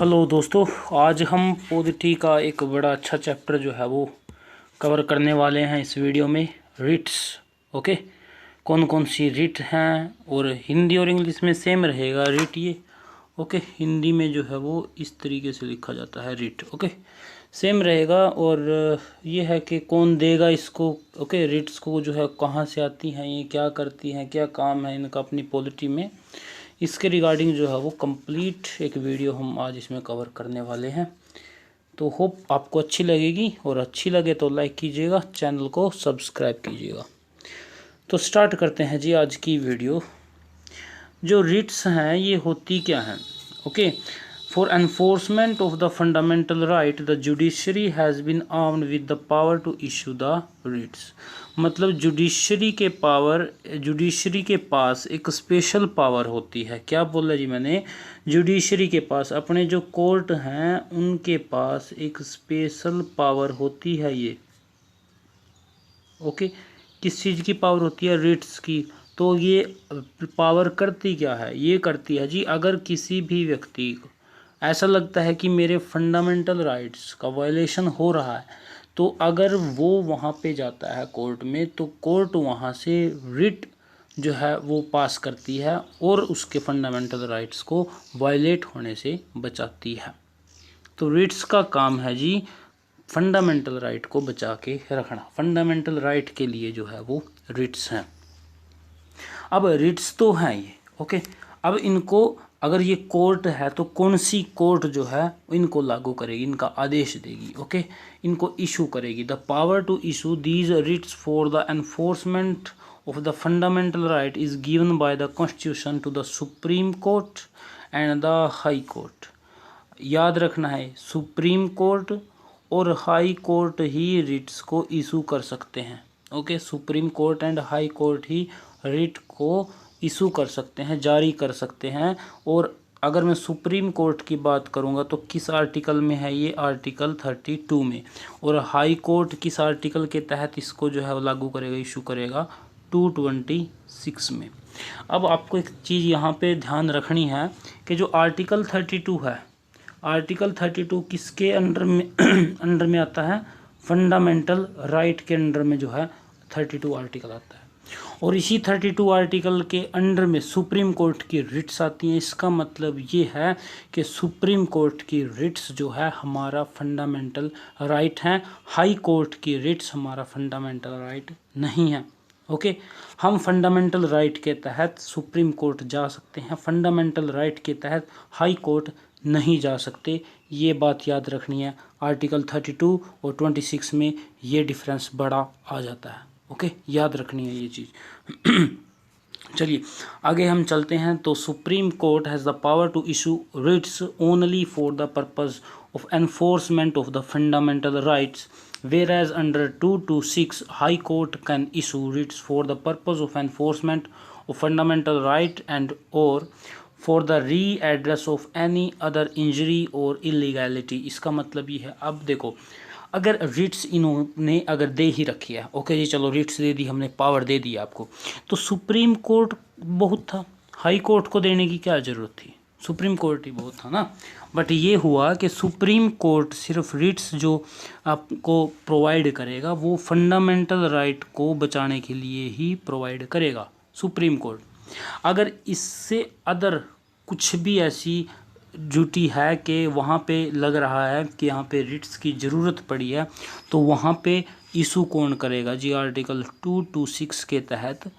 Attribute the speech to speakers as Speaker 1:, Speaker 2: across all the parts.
Speaker 1: Hello दोस्तों, आज हम पॉलिटी का एक बड़ा अच्छा चैप्टर जो है वो कवर करने वाले हैं इस वीडियो में। रिट्स। ओके, कौन कौन सी रिट हैं, और हिंदी और इंग्लिश में सेम रहेगा रिट ये। ओके, हिंदी में जो है वो इस तरीके से लिखा जाता है रिट। ओके, सेम रहेगा। और ये है कि कौन देगा इसको। ओके, रिट्स को जो है कहाँ से आती हैं, ये क्या करती हैं, क्या काम है इनका अपनी पॉलिटी में, इसके रिगार्डिंग जो है वो कंप्लीट एक वीडियो हम आज इसमें कवर करने वाले हैं। तो होप आपको अच्छी लगेगी, और अच्छी लगे तो लाइक कीजिएगा, चैनल को सब्सक्राइब कीजिएगा। तो स्टार्ट करते हैं जी आज की वीडियो। जो रिट्स हैं ये होती क्या हैं। Okay, for enforcement of the fundamental right the judiciary has been armed with the power to issue the writs. मतलब जुडिशरी के पास एक स्पेशल पावर होती है। क्या बोला जी मैंने? जुडिशरी के पास, अपने जो कोर्ट हैं उनके पास एक स्पेशल पावर होती है ये। ओके, किस चीज़ की पावर होती है? रिट्स की। तो ये पावर करती क्या है? ये करती है जी, अगर किसी भी व्यक्ति को ऐसा लगता है कि मेरे फंडामेंटल राइट्स का वायलेशन हो रहा है, तो अगर वो वहाँ पे जाता है कोर्ट में, तो कोर्ट वहाँ से रिट जो है वो पास करती है और उसके फंडामेंटल राइट्स को वायलेट होने से बचाती है। तो रिट्स का काम है जी फंडामेंटल राइट को बचा के रखना। फंडामेंटल राइट के लिए जो है वो रिट्स हैं। अब रिट्स तो हैं ये। ओके, अब इनको अगर ये कोर्ट है तो कौन सी कोर्ट जो है इनको लागू करेगी, इनका आदेश देगी। ओके, इनको इशू करेगी। The power to issue these writs for the enforcement of the fundamental right is given by the constitution to the supreme court and the high court. याद रखना है, सुप्रीम कोर्ट और हाई कोर्ट ही writs को issue कर सकते हैं। Okay, supreme court and high court ही रिट को इशू कर सकते हैं, जारी कर सकते हैं। और अगर मैं सुप्रीम कोर्ट की बात करूंगा तो किस आर्टिकल में है ये? आर्टिकल 32 में। और हाई कोर्ट किस आर्टिकल के तहत इसको जो है लागू करेगा, इशू करेगा? 226 में। अब आपको एक चीज़ यहाँ पे ध्यान रखनी है कि जो आर्टिकल 32 है, आर्टिकल 32 किसके अंडर में अंडर में आता है? फंडामेंटल राइट के अंडर में जो है 32 आर्टिकल आता है। और इसी 32 आर्टिकल के अंडर में सुप्रीम कोर्ट की रिट्स आती हैं। इसका मतलब ये है कि सुप्रीम कोर्ट की रिट्स जो है हमारा फंडामेंटल राइट हैं। हाई कोर्ट की रिट्स हमारा फंडामेंटल राइट नहीं है। ओके, हम फंडामेंटल राइट के तहत सुप्रीम कोर्ट जा सकते हैं, फंडामेंटल राइट के तहत हाई कोर्ट नहीं जा सकते। ये बात याद रखनी है। आर्टिकल 32 और 26 में ये डिफरेंस बड़ा आ जाता है। ओके, याद रखनी है ये चीज़। चलिए आगे हम चलते हैं। तो supreme court has the power to issue writs only for the purpose of enforcement of the fundamental rights, whereas under 226 high court can issue writs for the purpose of enforcement of fundamental right and or for the readdress of any other injury or illegality। इसका मतलब ये है, अब देखो, अगर Ritz इन्होंने अगर दे ही रखी है, ओके जी, चलो रिट्स दे दी हमने, पावर दे दी आपको, तो सुप्रीम कोर्ट बहुत था, हाई कोर्ट को देने की क्या ज़रूरत थी? सुप्रीम कोर्ट ही बहुत था ना। बट ये हुआ कि सुप्रीम कोर्ट सिर्फ रिट्स जो आपको प्रोवाइड करेगा वो फंडामेंटल राइट को बचाने के लिए ही प्रोवाइड करेगा सुप्रीम कोर्ट। अगर इससे अदर कुछ भी ऐसी ड्यूटी है कि वहाँ पे लग रहा है कि यहाँ पे रिट्स की ज़रूरत पड़ी है, तो वहाँ पे इशू कौन करेगा जी? आर्टिकल 226 के तहत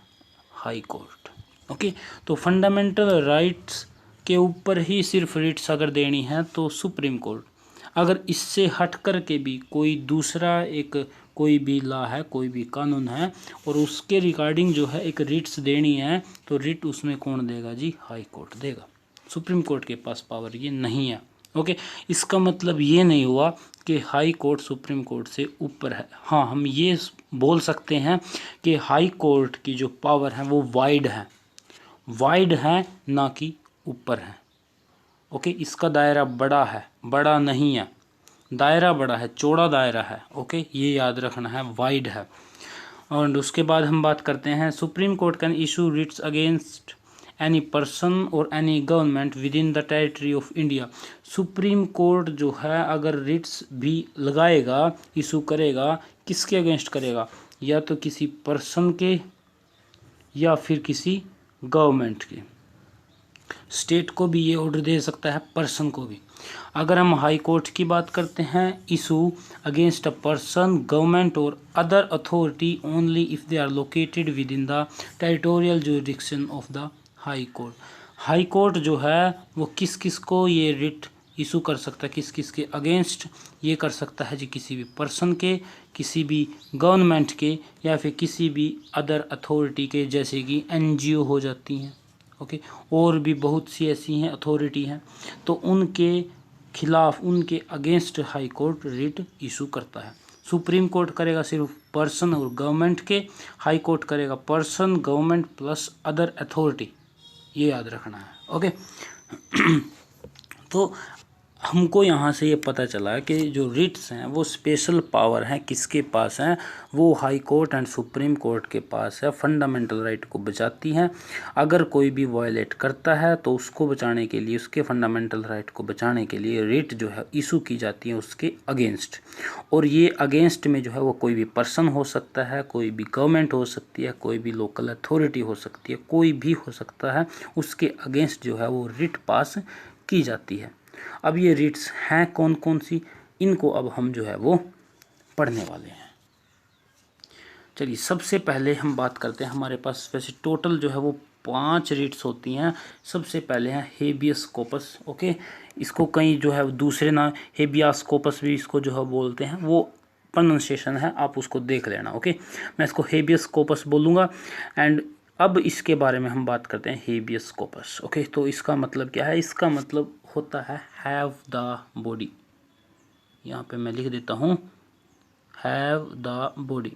Speaker 1: हाई कोर्ट। ओके, तो फंडामेंटल राइट्स के ऊपर ही सिर्फ रिट्स अगर देनी है तो सुप्रीम कोर्ट। अगर इससे हट कर के भी कोई दूसरा एक कोई भी लॉ है, कोई भी कानून है, और उसके रिगार्डिंग जो है एक रिट्स देनी है, तो रिट उसमें कौन देगा जी? हाई कोर्ट देगा। सुप्रीम कोर्ट के पास पावर ये नहीं है। ओके, इसका मतलब ये नहीं हुआ कि हाई कोर्ट सुप्रीम कोर्ट से ऊपर है। हाँ, हम ये बोल सकते हैं कि हाई कोर्ट की जो पावर है वो वाइड है ना कि ऊपर है। ओके, इसका दायरा बड़ा है, बड़ा नहीं है, दायरा बड़ा है, चौड़ा दायरा है। ओके, ये याद रखना है, वाइड है। और उसके बाद हम बात करते हैं, Supreme Court can issue writs against any person और any government within the territory of India. Supreme Court जो है अगर रिट्स भी लगाएगा, इशू करेगा, किसके अगेंस्ट करेगा? या तो किसी पर्सन के या फिर किसी गवर्नमेंट के। स्टेट को भी ये ऑर्डर दे सकता है, पर्सन को भी। अगर हम हाई कोर्ट की बात करते हैं, issue against a person, government और other authority only if they are located within the territorial jurisdiction of the high Court. High Court जो है वो किस किस को ये रिट इशू कर सकता है, किस किस के अगेंस्ट? ये कर सकता है जी किसी भी पर्सन के, किसी भी गवर्नमेंट के, या फिर किसी भी अदर अथॉरिटी के, जैसे कि एनजीओ हो जाती हैं, ओके, और भी बहुत सी ऐसी हैं अथॉरिटी हैं, तो उनके खिलाफ, उनके against high court writ issue करता है। सुप्रीम कोर्ट करेगा सिर्फ पर्सन और गवर्नमेंट के, हाई कोर्ट करेगा person, government plus other authority, ये याद रखना है, ओके। तो हमको यहाँ से ये पता चला कि जो रिट्स हैं वो स्पेशल पावर हैं, किसके पास हैं? वो high court and supreme court के पास है। फंडामेंटल राइट को बचाती हैं। अगर कोई भी वायलेट करता है तो उसको बचाने के लिए, उसके फंडामेंटल राइट को बचाने के लिए रिट जो है इशू की जाती है उसके अगेंस्ट। और ये अगेंस्ट में जो है वो कोई भी पर्सन हो सकता है, कोई भी गवर्नमेंट हो सकती है, कोई भी लोकल अथॉरिटी हो सकती है, कोई भी हो सकता है, उसके अगेंस्ट जो है वो रिट पास की जाती है। अब ये रिट्स हैं कौन कौन सी, इनको अब हम जो है वो पढ़ने वाले हैं। चलिए सबसे पहले हम बात करते हैं, हमारे पास वैसे टोटल जो है वो 5 रिट्स होती हैं। सबसे पहले हैं हेबियस कोर्पस, ओके, इसको कहीं जो है दूसरे नाम हेबियस कोर्पस भी इसको जो है बोलते हैं, वो प्रोनाउंसिएशन है, आप उसको देख लेना, ओके। मैं इसको हेबियस कोर्पस बोलूँगा। एंड अब इसके बारे में हम बात करते हैं हेबियस कोर्पस, ओके। तो इसका मतलब क्या है? इसका मतलब होता है हैव द बॉडी। यहाँ पे मैं लिख देता हूँ have the body.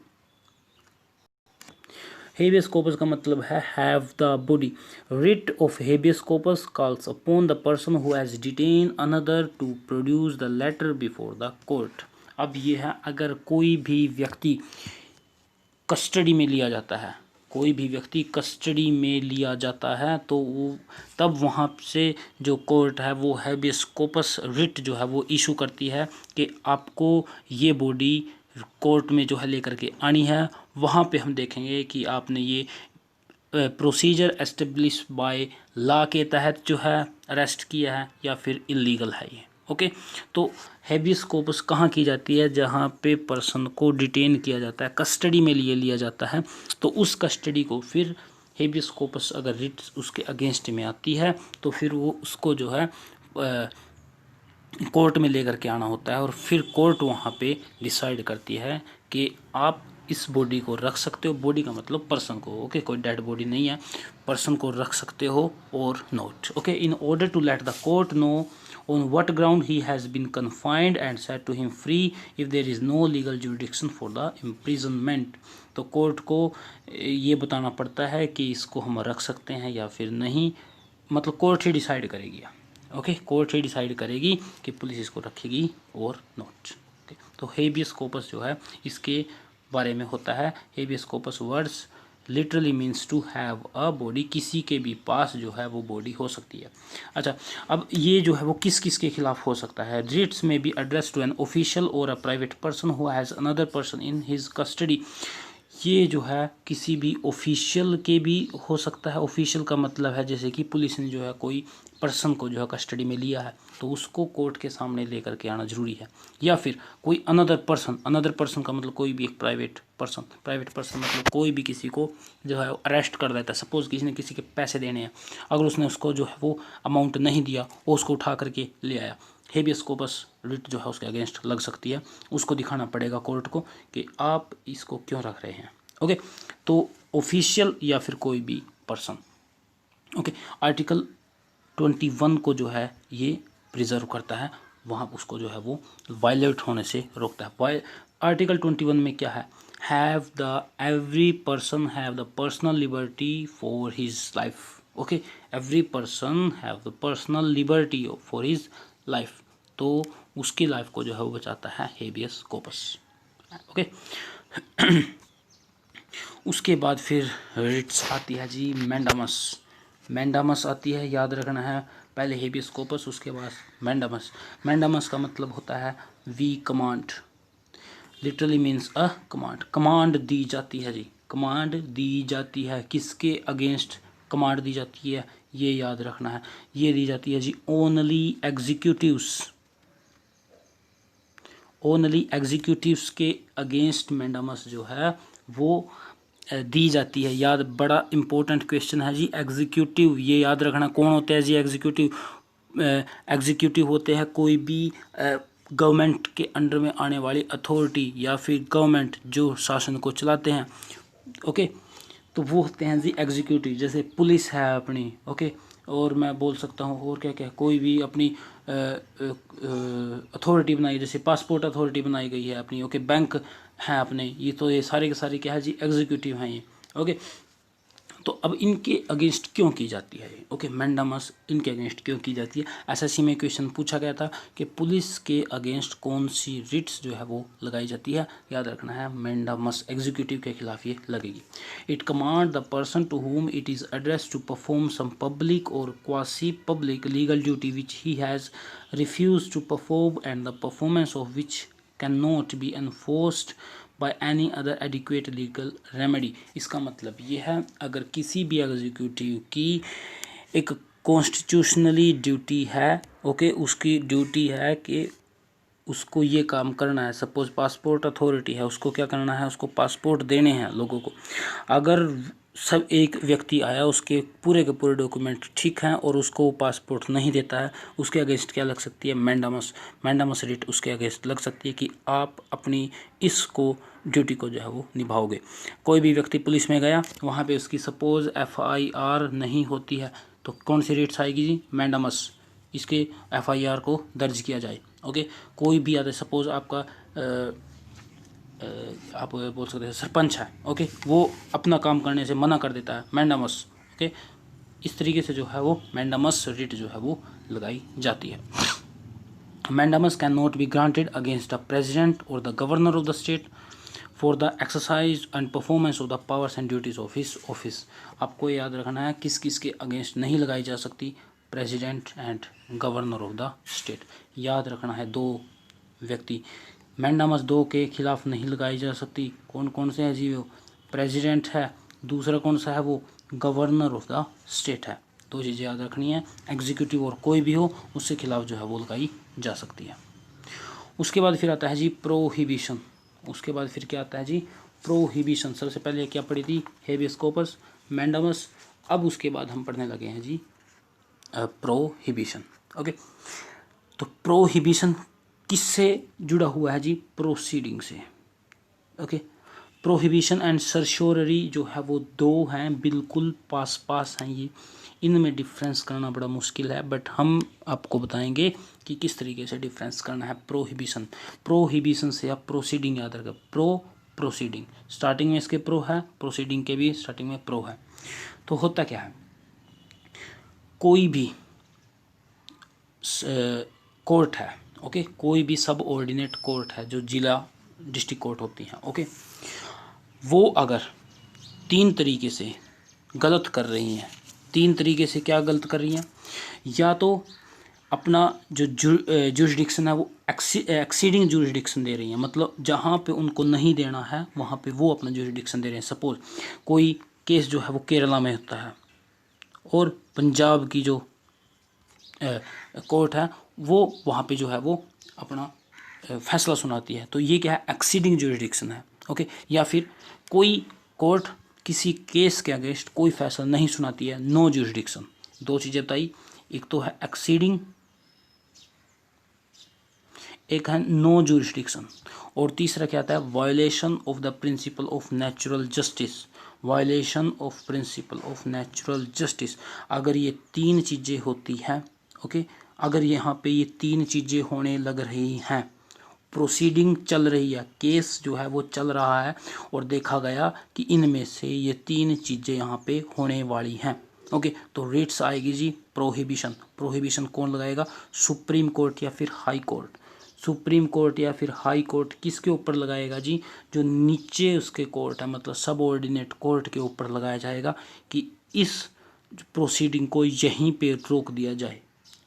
Speaker 1: Habeas corpus का मतलब है have the body. Writ of habeas corpus calls upon the person who has detain another to produce the latter before the court. अब ये है, अगर कोई भी व्यक्ति कस्टडी में लिया जाता है, कोई भी व्यक्ति कस्टडी में लिया जाता है, तो वो तब वहाँ से जो कोर्ट है वो हैबियस कोर्पस रिट जो है वो इशू करती है कि आपको ये बॉडी कोर्ट में जो है लेकर के आनी है। वहाँ पे हम देखेंगे कि आपने ये प्रोसीजर एस्टेब्लिश बाय लॉ के तहत जो है अरेस्ट किया है या फिर इलीगल है ये, ओके। तो हेबियस कोर्पस कहाँ की जाती है? जहाँ पे पर्सन को डिटेन किया जाता है, कस्टडी में लिया जाता है, तो उस कस्टडी को फिर हेबियस कोर्पस अगर रिट उसके अगेंस्ट में आती है तो फिर वो उसको जो है कोर्ट में लेकर के आना होता है, और फिर कोर्ट वहाँ पे डिसाइड करती है कि आप इस बॉडी को रख सकते हो। बॉडी का मतलब पर्सन को, ओके, कोई डेड बॉडी नहीं है, पर्सन को रख सकते हो और not, okay. In order to let the court know on what ground he has been confined and set to him free if there is no legal jurisdiction for the imprisonment। तो court को ये बताना पड़ता है कि इसको हम रख सकते हैं या फिर नहीं, मतलब कोर्ट ही डिसाइड करेगी, ओके, कोर्ट ही डिसाइड करेगी कि पुलिस इसको रखेगी और नॉट, ओके। तो हेबियस कोर्पस जो है इसके बारे में होता है। Habeas corpus words literally means to have a body, किसी के भी पास जो है वो बॉडी हो सकती है। अच्छा, अब ये जो है वो किस किस के खिलाफ हो सकता है? रिट्स में be address to an official और a private person who has another person in his custody. ये जो है किसी भी ऑफिशियल के भी हो सकता है। ऑफिशियल का मतलब है जैसे कि पुलिस ने जो है कोई पर्सन को जो है कस्टडी में लिया है तो उसको कोर्ट के सामने लेकर के आना जरूरी है, या फिर कोई अनदर पर्सन का मतलब कोई भी एक प्राइवेट पर्सन मतलब कोई भी किसी को जो है अरेस्ट कर देता है। सपोज किसी ने किसी के पैसे देने हैं, अगर उसने उसको जो है वो अमाउंट नहीं दिया, वो उसको उठा करके ले आया, हेबियस कोर्पस रिट जो है उसके अगेंस्ट लग सकती है। उसको दिखाना पड़ेगा कोर्ट को कि आप इसको क्यों रख रहे हैं, ओके। तो ऑफिशियल या फिर कोई भी पर्सन, ओके। आर्टिकल 21 को जो है ये प्रिजर्व करता है, वहाँ उसको जो है वो वायलेट होने से रोकता है। आर्टिकल 21 में क्या है? Have the every person have the personal liberty for his life, okay. Every person have the personal liberty for his life, तो उसकी लाइफ को जो है वो बचाता है हेबियस कोर्पस, ओके। उसके बाद फिर रिट्स आती है जी मैंडामस। मैंडामस आती है, याद रखना है, पहले हेबियस कॉर्पस उसके बाद मैंडामस। मैंडामस का मतलब होता है we command, literally means a command, command दी जाती है जी, कमांड दी जाती है, किसके अगेंस्ट कमांड दी जाती है ये याद रखना है, ये दी जाती है जी ओनली एग्जीक्यूटिव्स, ओनली एग्जीक्यूटिव्स के अगेंस्ट मैंडामस जो है वो दी जाती है। याद, बड़ा इंपॉर्टेंट क्वेश्चन है जी, एग्जीक्यूटिव ये याद रखना, कौन होते हैं जी एग्जीक्यूटिव? एग्जीक्यूटिव होते हैं कोई भी गवर्नमेंट के अंडर में आने वाली अथॉरिटी या फिर गवर्नमेंट जो शासन को चलाते हैं, ओके, तो वो होते हैं जी एग्जीक्यूटिव। जैसे पुलिस है अपनी, ओके, और मैं बोल सकता हूँ और क्या क्या, कोई भी अपनी अथॉरिटी बनाई, जैसे पासपोर्ट अथॉरिटी बनाई गई है अपनी, ओके, बैंक है अपने, ये तो ये सारे के सारे क्या है जी एग्जीक्यूटिव हैं ये, ओके। तो अब इनके अगेंस्ट क्यों की जाती है, ओके, मैंडामस इनके अगेंस्ट क्यों की जाती है? एसएससी में क्वेश्चन पूछा गया था कि पुलिस के अगेंस्ट कौन सी रिट्स जो है वो लगाई जाती है, याद रखना है मैंडामस एग्जीक्यूटिव के खिलाफ ये लगेगी। It command the person to whom it is addressed to perform some public or quasi-public legal duty which he has refused to perform and the performance of which cannot be enforced by any other adequate legal remedy। इसका मतलब ये है, अगर किसी भी executive की एक constitutionally duty है, ओके, उसकी ड्यूटी है कि उसको ये काम करना है, सपोज पासपोर्ट अथॉरिटी है, उसको क्या करना है, उसको पासपोर्ट देने हैं लोगों को। अगर सब एक व्यक्ति आया, उसके पूरे के पूरे डॉक्यूमेंट ठीक हैं और उसको वो पासपोर्ट नहीं देता है, उसके अगेंस्ट क्या लग सकती है? मैंडामस, मैंडामस रिट उसके अगेंस्ट लग सकती है कि आप अपनी इसको ड्यूटी को जो है वो निभाओगे। कोई भी व्यक्ति पुलिस में गया, वहाँ पे उसकी सपोज FIR नहीं होती है, तो कौन सी रिट्स आएगी जी? मैंडामस, इसके FIR को दर्ज किया जाए, ओके। कोई भी आता है, सपोज आपका आप बोल सकते हैं सरपंच है, ओके, वो अपना काम करने से मना कर देता है, मैंडामस, ओके। इस तरीके से जो है वो मैंडामस रिट जो है वो लगाई जाती है। Mandamus can not be granted against the president और the governor of the state for the exercise and performance of the powers and duties of his office. आपको याद रखना है किस किस के अगेंस्ट नहीं लगाई जा सकती? President and governor of the state. याद रखना है, दो व्यक्ति, मैंडामस दो के खिलाफ नहीं लगाई जा सकती। कौन कौन से हैं जी? वो प्रेसिडेंट है, दूसरा कौन सा है? वो गवर्नर ऑफ द स्टेट है। दो चीज़ें याद रखनी है, एग्जीक्यूटिव और कोई भी हो उसके खिलाफ जो है वो लगाई जा सकती है। उसके बाद फिर आता है जी प्रोहिबिशन। उसके बाद फिर क्या आता है जी? प्रोहिबिशन। सबसे पहले क्या पढ़ी थी? Habeas corpus, mandamus. अब उसके बाद हम पढ़ने लगे हैं जी प्रोहिबिशन, ओके। तो प्रोहिबिशन किससे जुड़ा हुआ है जी? प्रोसीडिंग से, ओके। प्रोहिबिशन एंड सर्शोररी जो है वो दो हैं, बिल्कुल पास पास हैं ये, इनमें डिफरेंस करना बड़ा मुश्किल है, बट हम आपको बताएंगे कि किस तरीके से डिफरेंस करना है। प्रोहिबिशन, प्रोहिबिशन से आप प्रोसीडिंग याद रखें, प्रोसीडिंग, स्टार्टिंग में इसके प्रो है, प्रोसीडिंग के भी स्टार्टिंग में प्रो है। तो होता क्या है, कोई भी कोर्ट है, ओके, कोई भी सब ऑर्डिनेट कोर्ट है जो जिला डिस्ट्रिक्ट कोर्ट होती हैं, ओके, वो अगर तीन तरीके से गलत कर रही हैं, तीन तरीके से क्या गलत कर रही हैं? या तो अपना जो जुरिडिक्शन है वो एक्सीडिंग जुरिडिक्शन दे रही हैं, मतलब जहाँ पे उनको नहीं देना है वहाँ पे वो अपना जुरिडिक्शन दे रहे हैं। सपोज कोई केस जो है वो केरला में होता है और पंजाब की जो कोर्ट है वो वहाँ पे जो है वो अपना फैसला सुनाती है, तो ये क्या है? एक्सीडिंग जुरिडिक्शन है, ओके। या फिर कोई कोर्ट किसी केस के अगेंस्ट कोई फैसला नहीं सुनाती है, नो जुरिडिक्शन। दो चीज़ें बताई, एक तो है एक्सीडिंग, एक है नो जुरिडिक्शन, और तीसरा क्या आता है? Violation of the principle of natural justice, violation of principle of natural justice. अगर ये तीन चीज़ें होती हैं, ओके, अगर यहाँ पे ये तीन चीज़ें होने लग रही हैं, प्रोसीडिंग चल रही है, केस जो है वो चल रहा है और देखा गया कि इनमें से ये तीन चीज़ें यहाँ पे होने वाली हैं, ओके, तो रेट्स आएगी जी प्रोहिबिशन। प्रोहिबिशन कौन लगाएगा? सुप्रीम कोर्ट या फिर हाई कोर्ट। सुप्रीम कोर्ट या फिर हाई कोर्ट किसके ऊपर लगाएगा जी? जो नीचे उसके कोर्ट है, मतलब सब ऑर्डिनेट कोर्ट के ऊपर लगाया जाएगा कि इस प्रोसीडिंग को यहीं पे रोक दिया जाए।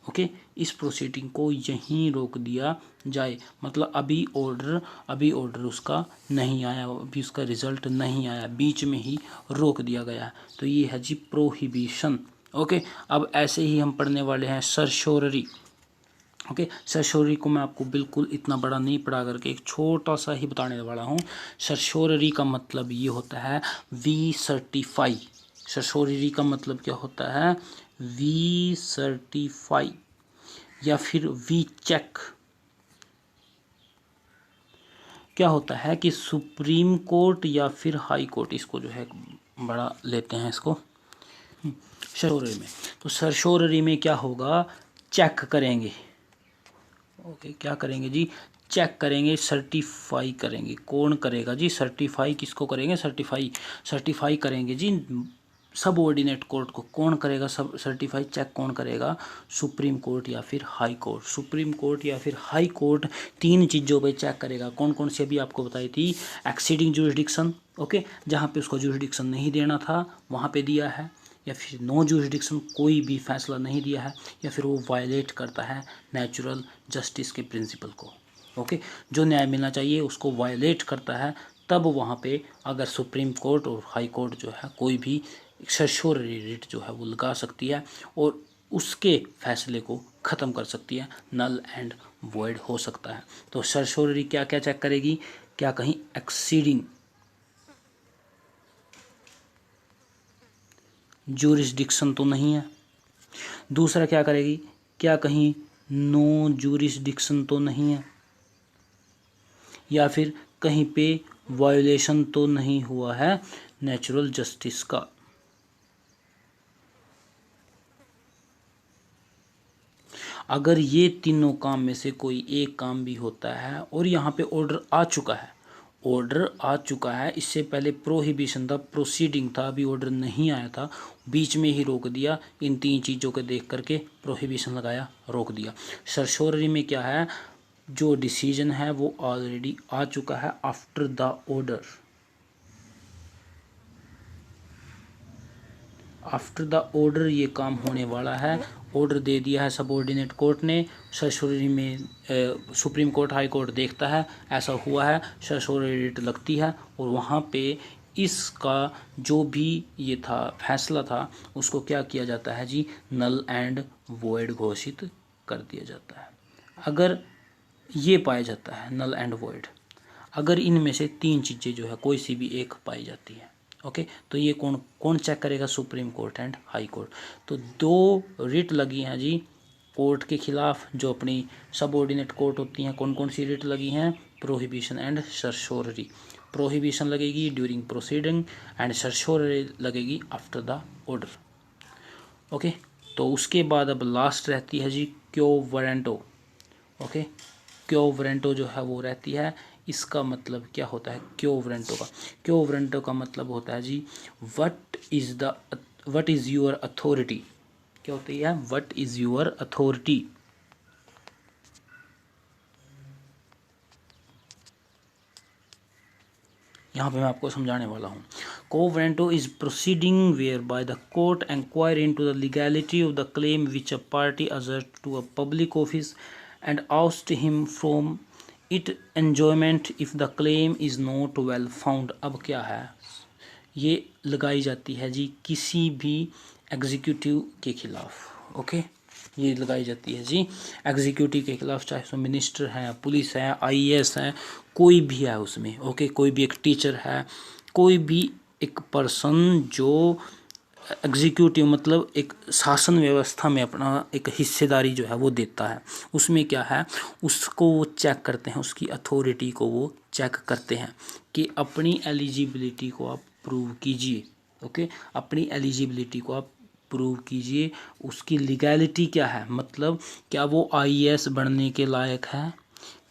Speaker 1: ओके, इस प्रोसीडिंग को यहीं रोक दिया जाए, मतलब अभी ऑर्डर उसका नहीं आया, अभी उसका रिजल्ट नहीं आया, बीच में ही रोक दिया गया है, तो ये है जी प्रोहिबिशन। ओके, अब ऐसे ही हम पढ़ने वाले हैं सर्शोररी। ओके, सर्शोररी को मैं आपको बिल्कुल इतना बड़ा नहीं पढ़ा करके एक छोटा सा ही बताने वाला हूँ। सर्शोररी का मतलब ये होता है वी सर्टिफाई। सर्शोररी का मतलब क्या होता है? वी सर्टिफाई या फिर वी चेक। क्या होता है कि सुप्रीम कोर्ट या फिर हाई कोर्ट, इसको जो है बड़ा लेते हैं इसको सर्शोररी में, तो सर्शोररी में क्या होगा? चेक करेंगे। ओके, क्या करेंगे जी? चेक करेंगे, सर्टिफाई करेंगे। कौन करेगा जी सर्टिफाई? किसको करेंगे सर्टिफाई करेंगे जी सब ऑर्डिनेट कोर्ट को। कौन करेगा सब सर्टिफाई, चेक कौन करेगा? सुप्रीम कोर्ट या फिर हाई कोर्ट। सुप्रीम कोर्ट या फिर हाई कोर्ट तीन चीज़ों पे चेक करेगा। कौन कौन सी अभी आपको बताई थी? एक्सीडिंग जुरिसडिक्शन, ओके, जहाँ पे उसको जुरिसडिक्शन नहीं देना था वहाँ पे दिया है, या फिर नो जुरिसडिक्शन, कोई भी फैसला नहीं दिया है, या फिर वो वायलेट करता है नेचुरल जस्टिस के प्रिंसिपल को। ओके, जो न्याय मिलना चाहिए उसको वायलेट करता है, तब वहाँ पे अगर सुप्रीम कोर्ट और हाई कोर्ट जो है कोई भी सर्शोररी रिट जो है वो लगा सकती है और उसके फैसले को ख़त्म कर सकती है, नल एंड वॉइड हो सकता है। तो सर्शोररी क्या क्या चेक करेगी? क्या कहीं एक्सीडिंग जुरिसडिक्शन तो नहीं है। दूसरा क्या करेगी? क्या कहीं नो जुरिसडिक्शन तो नहीं है, या फिर कहीं पे वायोलेशन तो नहीं हुआ है नेचुरल जस्टिस का। अगर ये तीनों काम में से कोई एक काम भी होता है और यहाँ पे ऑर्डर आ चुका है, इससे पहले प्रोहिबिशन था, प्रोसीडिंग था, अभी ऑर्डर नहीं आया था, बीच में ही रोक दिया, इन तीन चीज़ों को देख करके प्रोहिबिशन लगाया, रोक दिया। सर्शोररी में क्या है? जो डिसीजन है वो ऑलरेडी आ चुका है after the order. After the order ये काम होने वाला है। ऑर्डर दे दिया है सबऑर्डिनेट कोर्ट ने, सर्शोररी में सुप्रीम कोर्ट हाई कोर्ट देखता है ऐसा हुआ है, सर्शोररी रिट लगती है और वहाँ पे इसका जो भी ये था फैसला था उसको क्या किया जाता है जी? नल एंड वॉइड घोषित कर दिया जाता है। अगर ये पाया जाता है नल एंड वॉइड, अगर इनमें से तीन चीज़ें जो है कोई सी भी एक पाई जाती है, ओके, तो ये कौन कौन चेक करेगा? Supreme court and high court. तो दो रिट लगी हैं जी कोर्ट के खिलाफ जो अपनी सबऑर्डिनेट कोर्ट होती हैं। कौन कौन सी रिट लगी हैं? Prohibition and सर्शोररी। प्रोहिबिशन लगेगी ड्यूरिंग प्रोसीडिंग एंड सर्शोररी लगेगी आफ्टर द ऑर्डर। ओके, तो उसके बाद अब लास्ट रहती है जी क्यो वारंटो। ओके, क्यो वारंटो जो है वो रहती है। इसका मतलब क्या होता है क्यो वारंटो का? क्यो वारंटो का मतलब होता है जी व्हाट इज़ योर अथॉरिटी। क्या होती है? What is your authority. यहाँ पे मैं आपको समझाने वाला हूँ। Quo warranto is proceeding whereby the court inquire into the legality of the claim which a party assert to a public office and oust him from it enjoyment if the claim is not well found. अब क्या है? ये लगाई जाती है जी किसी भी executive के खिलाफ। ओके, ये लगाई जाती है जी एग्जीक्यूटिव के खिलाफ, चाहे उसमें मिनिस्टर है, पुलिस है, आईएएस है, कोई भी है उसमें। ओके, कोई भी एक टीचर है, कोई भी एक पर्सन जो एग्जीक्यूटिव मतलब एक शासन व्यवस्था में अपना एक हिस्सेदारी जो है वो देता है, उसमें क्या है? उसको वो चेक करते हैं, उसकी अथॉरिटी को वो चेक करते हैं कि अपनी एलिजिबिलिटी को आप प्रूव कीजिए। ओके, अपनी एलिजिबिलिटी को आप प्रूव कीजिए। उसकी लीगैलिटी क्या है? मतलब क्या वो आईएएस बनने के लायक है,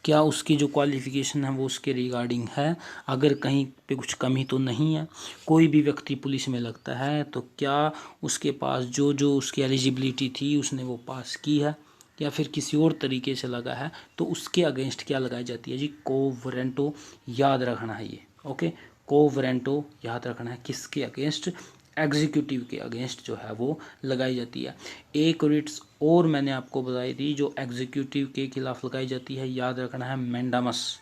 Speaker 1: क्या उसकी जो क्वालिफ़िकेशन है वो उसके रिगार्डिंग है, अगर कहीं पे कुछ कमी तो नहीं है। कोई भी व्यक्ति पुलिस में लगता है तो क्या उसके पास जो जो उसकी एलिजिबिलिटी थी उसने वो पास की है, या फिर किसी और तरीके से लगा है, तो उसके अगेंस्ट क्या लगाई जाती है जी? को वारंटो। याद रखना है ये। ओके, को वारंटो याद रखना है। किसके अगेंस्ट? एग्जीक्यूटिव के अगेंस्ट जो है वो लगाई जाती है। एक रिट्स और मैंने आपको बताई थी जो एग्जीक्यूटिव के खिलाफ लगाई जाती है, याद रखना है मैंडामस,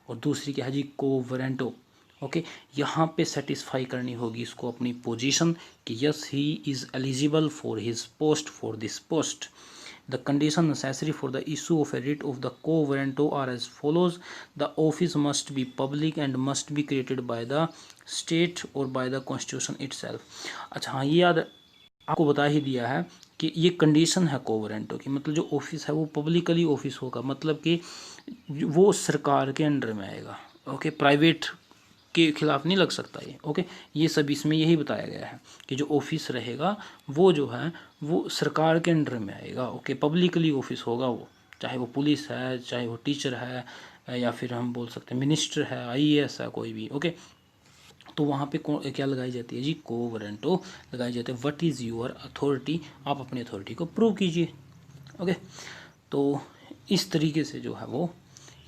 Speaker 1: और दूसरी क्या है जी, को वारंटो। ओके, यहाँ पे सेटिस्फाई करनी होगी इसको अपनी पोजीशन कि yes he is eligible for his post for this post. The condition necessary for the issue of a writ of the quo warranto are as follows. The office must be public and must be created by the state or by the constitution itself। अच्छा हाँ, ये याद आपको बता ही दिया है कि ये कंडीशन है को वारंटो की, मतलब जो ऑफिस है वो पब्लिकली ऑफिस होगा, मतलब कि वो सरकार के अंडर में आएगा। ओके, प्राइवेट के खिलाफ नहीं लग सकता ये। ओके, ये सब इसमें यही बताया गया है कि जो ऑफिस रहेगा वो जो है वो सरकार के अंडर में आएगा। ओके, पब्लिकली ऑफिस होगा वो, चाहे वो पुलिस है, चाहे वो टीचर है, या फिर हम बोल सकते हैं मिनिस्टर है, आईएएस है, कोई भी। ओके, तो वहाँ पे क्या लगाई जाती है जी, को वारंटो लगाई जाती है। व्हाट इज़ योर अथॉरिटी, आप अपनी अथॉरिटी को प्रूव कीजिए। ओके, तो इस तरीके से जो है वो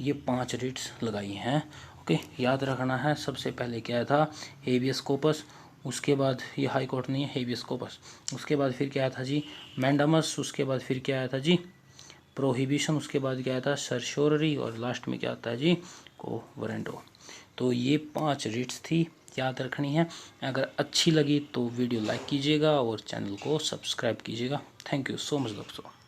Speaker 1: ये 5 रिट्स लगाई हैं। ओके, याद रखना है सबसे पहले क्या था, हेबियस कोर्पस, उसके बाद ये हाई कोर्ट नहीं है, हेबियस कोर्पस, उसके बाद फिर क्या था जी, मैंडामस, उसके बाद फिर क्या आया था जी, प्रोहिबिशन, उसके बाद क्या था, सर्श्योररी, और लास्ट में क्या आता है जी, को वारंटो। तो ये 5 रिट्स थी, याद रखनी है। अगर अच्छी लगी तो वीडियो लाइक कीजिएगा और चैनल को सब्सक्राइब कीजिएगा। थैंक यू सो मच दोस्तों।